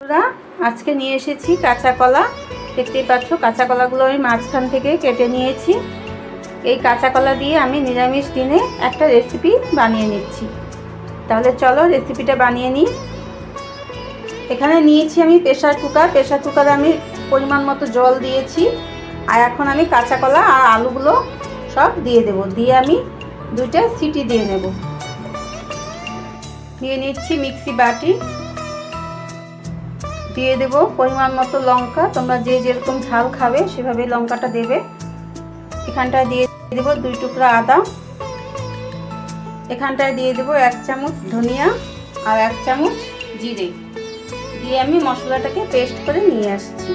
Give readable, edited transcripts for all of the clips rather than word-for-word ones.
আমরা আজকে নিয়ে এসেছি কাঁচা কলা। দেখতেই পাচ্ছ কাঁচা কলাগুলো আমি মাঝখান থেকে কেটে নিয়েছি। এই কাঁচা কলা দিয়ে আমি নিরামিষ দিনে একটা রেসিপি বানিয়ে নিচ্ছি। তাহলে চলো রেসিপিটা বানিয়ে নিই। এখানে নিয়েছি আমি প্রেসার কুকারে আমি পরিমাণ মতো জল দিয়েছি। আর এখন আমি কাঁচা কলা আর আলুগুলো সব দিয়ে দেব। দিয়ে আমি দুইটা সিটি দিয়ে নেব। দিয়ে নিচ্ছি মিক্সি বাটি, দিয়ে দেব পরিমাণ মতো লঙ্কা। তোমরা যে যেরকম ঝাল খাবে সেভাবে লঙ্কাটা দেবে। এখানটায় দিয়ে দেব 2 টুকরা আদা। এখানটায় দিয়ে দেব 1 চামচ ধনিয়া আর 1 চামচ জিরে। দিয়ে আমি মশলাটাকে পেস্ট করে নিয়ে আসছি।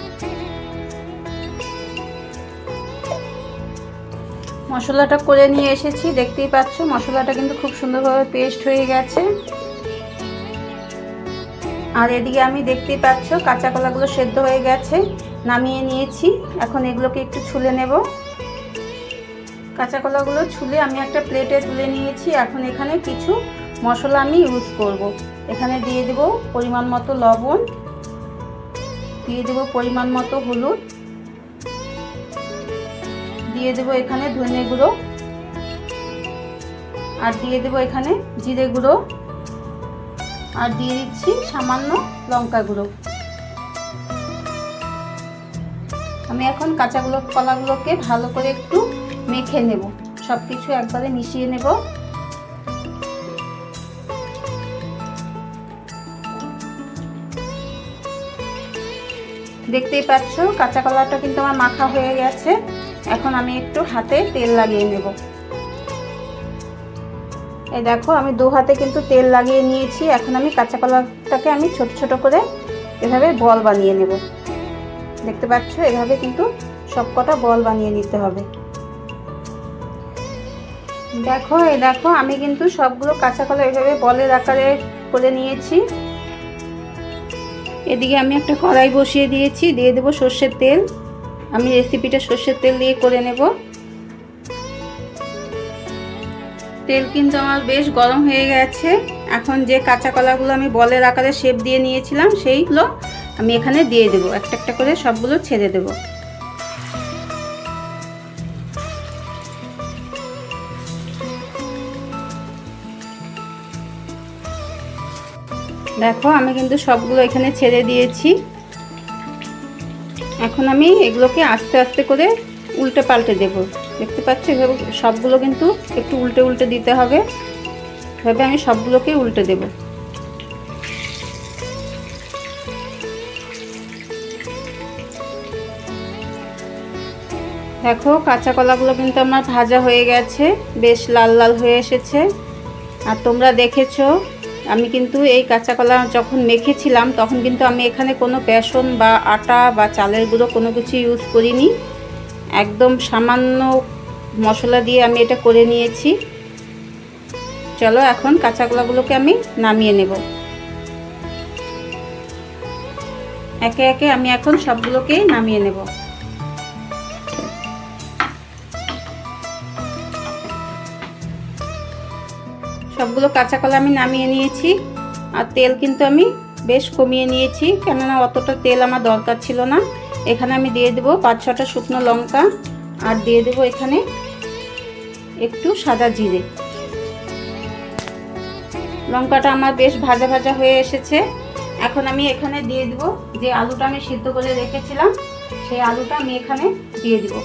মশলাটা করে নিয়ে এসেছি, দেখতেই পাচ্ছ মশলাটা কিন্তু খুব সুন্দরভাবে পেস্ট হয়ে গেছে। আর এদিকে আমি দেখতেই পাচ্ছ কাঁচা কলাগুলো সেদ্ধ হয়ে গেছে, নামিয়ে নিয়েছি। এখন এগুলোকে একটু ছুলে নেব। কাঁচা কলাগুলো ছুলে আমি একটা প্লেটে তুলে নিয়েছি। এখন এখানে কিছু মশলা আমি ইউজ করব। এখানে দিয়ে দেব পরিমাণ মতো লবণ, দিয়ে দেব পরিমাণ মতো হলুদ, দিয়ে দেব এখানে ধনে গুঁড়ো, আর দিয়ে দেব এখানে জিরে গুঁড়ো, আর দিয়ে দিচ্ছি সামান্য লঙ্কা গুঁড়ো। আমি এখন কলাগুলোকে ভালো করে একটু মেখে নেব, সব কিছু একবারে মিশিয়ে নেব। দেখতেই পাচ্ছ কাঁচা কলাটা কিন্তু আমার মাখা হয়ে গেছে। এখন আমি একটু হাতে তেল লাগিয়ে নেব। এই দেখো আমি 2 হাতে কিন্তু তেল লাগিয়ে নিয়েছি। এখন আমি কাঁচা কলাটাকে আমি ছোট ছোট করে এভাবে বল বানিয়ে নেব। দেখতে পাচ্ছ এভাবে কিন্তু সবকটা বল বানিয়ে নিতে হবে। দেখো আমি কিন্তু সবগুলো কাঁচা কলা এভাবে বলের আকারে করে নিয়েছি। এদিকে আমি একটা কড়াই বসিয়ে দিয়েছি, দিয়ে দেব সর্ষের তেল। আমি রেসিপিটা সর্ষের তেল দিয়ে করে নেব। তেল কিন্তু আমার বেশ গরম হয়ে গেছে। এখন যে কাঁচা কলাগুলো আমি বলের আকারে শেপ দিয়ে নিয়েছিলাম সেইগুলো আমি এখানে দিয়ে দেব। একটা একটা করে সবগুলো ছেড়ে দেব। দেখো আমি কিন্তু সবগুলো এখানে ছেড়ে দিয়েছি। এখন আমি এগুলোকে আস্তে আস্তে করে উল্টে পাল্টে দেব। দেখতে পাচ্ছ এভাবে সবগুলো কিন্তু একটু উল্টে উল্টে দিতে হবে। এভাবে আমি সবগুলোকে উল্টে দেব। দেখো কাঁচা কলাগুলো কিন্তু আমার ভাজা হয়ে গেছে, বেশ লাল লাল হয়ে এসেছে। আর তোমরা দেখেছো আমি কিন্তু এই কাঁচা কলা যখন মেখেছিলাম তখন কিন্তু আমি এখানে কোনো বেসন বা আটা বা চালের গুঁড়ো কোনো কিছু ইউজ করিনি। একদম সামান্য মশলা দিয়ে আমি এটা করে নিয়েছি। চলো এখন কাঁচা কলাগুলোকে আমি নামিয়ে নেব। একে একে আমি এখন সবগুলোকে নামিয়ে নেব। সবগুলো কাঁচা কলা আমি নামিয়ে নিয়েছি। আর তেল কিন্তু আমি বেশ কমিয়ে নিয়েছি, কেননা অতটা তেল আমার দরকার ছিল না। এখানে আমি দিয়ে দেবো 5-6টা শুকনো লঙ্কা, আর দিয়ে দেবো এখানে একটু সাদা জিরে। লঙ্কাটা আমার বেশ ভাজা ভাজা হয়ে এসেছে। এখন আমি এখানে দিয়ে দেবো যে আলুটা আমি সিদ্ধ করে রেখেছিলাম, সেই আলুটা আমি এখানে দিয়ে দেবো।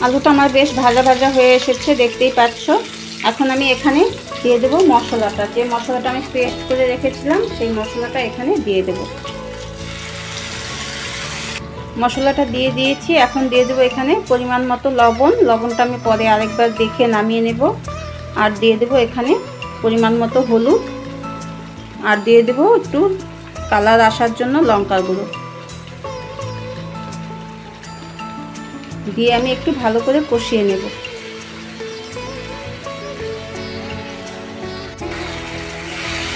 আলুটা আমার বেশ ভাজা ভাজা হয়ে এসেছে, দেখতেই পাচ্ছ। এখন আমি এখানে দিয়ে দেবো মশলাটা, যে মশলাটা আমি পেস্ট করে রেখেছিলাম সেই মশলাটা এখানে দিয়ে দেব। মশলাটা দিয়ে দিয়েছি। এখন দিয়ে দেবো এখানে পরিমাণ মতো লবণ। লবণটা আমি পরে আরেকবার দেখে নামিয়ে নেব। আর দিয়ে দেবো এখানে পরিমাণ মতো হলুদ, আর দিয়ে দেবো একটু কালার আসার জন্য লঙ্কার গুঁড়ো। দিয়ে আমি একটু ভালো করে কষিয়ে নেব।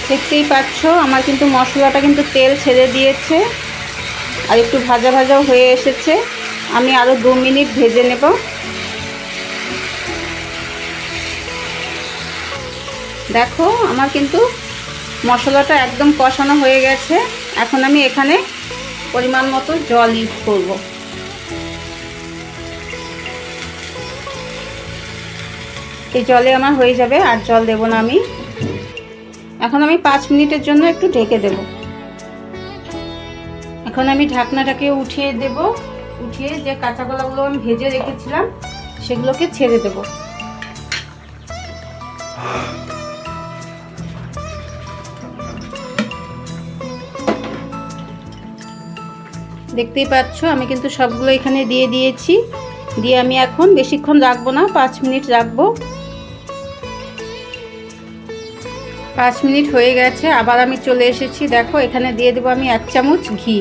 দেখতেই পাচ্ছ আমার কিন্তু মশলাটা কিন্তু তেল ছেড়ে দিয়েছে। আর একটু ভাজা ভাজাও হয়ে এসেছে। আমি আরও 2 মিনিট ভেজে নেব। দেখো আমার কিন্তু মশলাটা একদম কষানো হয়ে গেছে। এখন আমি এখানে পরিমাণ মতো জল ইউজ করব। এই জলে আমার হয়ে যাবে, আর জল দেব না আমি। এখন আমি 5 মিনিটের জন্য একটু ঢেকে দেব। এখন আমি ঢাকনাটাকে উঠিয়ে দেব। উঠিয়ে যে কাঁচা কলাগুলো আমি ভেজে রেখেছিলাম সেগুলোকে ছেড়ে দেব। দেখতেই পাচ্ছ আমি কিন্তু সবগুলো এখানে দিয়ে দিয়েছি। দিয়ে আমি এখন বেশিক্ষণ রাখবো না, 5 মিনিট রাখবো। 5 মিনিট হয়ে গেছে, আবার আমি চলে এসেছি। দেখো এখানে দিয়ে দেবো আমি 1 চামচ ঘি।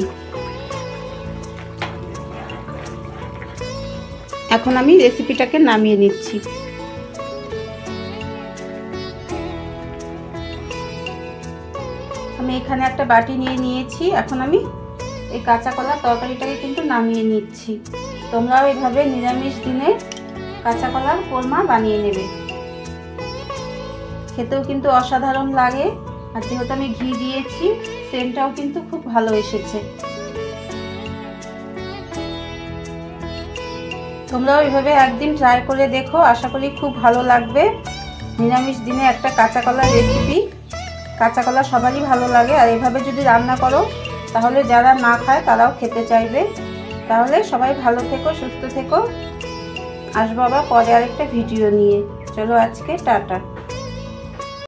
এখন আমি রেসিপিটাকে নামিয়ে নিচ্ছি। আমি এখানে একটা বাটি নিয়ে নিয়েছি। এখন আমি এই কাঁচা কলার তরকারিটাকে কিন্তু নামিয়ে নিচ্ছি। তোমরাও এভাবে নিরামিষ দিনে কাঁচা কলার কোরমা বানিয়ে নেবে, খেতেও কিন্তু অসাধারণ লাগে। আর যেহেতু আমি ঘি দিয়েছি সেন্টটাও কিন্তু খুব ভালো এসেছে। তোমরাও এভাবে একদিন ট্রাই করে দেখো, আশা করি খুব ভালো লাগবে। নিরামিষ দিনে একটা কাঁচা কলার রেসিপি, কাঁচা কলা সবারই ভালো লাগে। আর এভাবে যদি রান্না করো তাহলে যারা না খায় তারাও খেতে চাইবে। তাহলে সবাই ভালো থেকো, সুস্থ থেকো। আসবো আবার পরে আরেকটা ভিডিও নিয়ে। চলো আজকে টাটা।